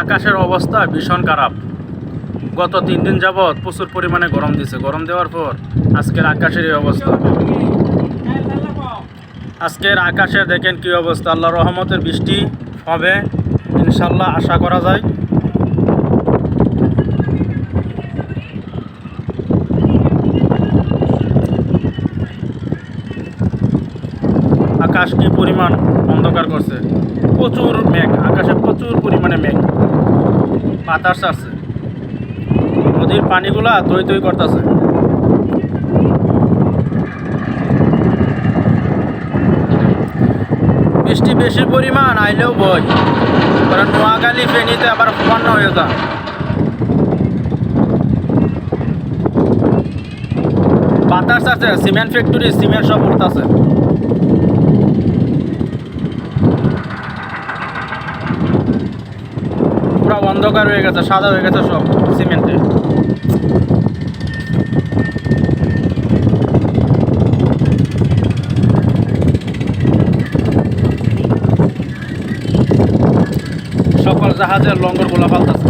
আকাশের অবস্থা ভীষণ খারাপ। গত 3 দিন যাবৎ প্রচুর পরিমাণে গরম দিছে। গরম দেওয়ার পর আজকের আকাশের এই অবস্থা। আজকের আকাশে দেখেন কি অবস্থা। আল্লাহর রহমতের বৃষ্টি হবে ইনশাল্লাহ, আশা করা যায়। আকাশ কি পরিমাণ অন্ধকার করছে, প্রচুর মেঘ, আকাশে প্রচুর পরিমাণে মেঘ, বাতাস আসছে, নদীর পানিগুলা তৈ তৈ করতেছে। বৃষ্টি বেশি পরিমাণ আইলেও ভয়, কারণ নোয়াখালী ফেনীতে আবার বন্যা হয়ে যা। বাতাস আছে, সিমেন্ট ফ্যাক্টরি, সিমেন্ট সব উঠতেছে। পুরো অন্ধকার হয়ে গেছে, সাদা হয়ে গেছে সব সিমেন্টে। সকল জাহাজের লঙ্গরগুলা পাল্টাছে।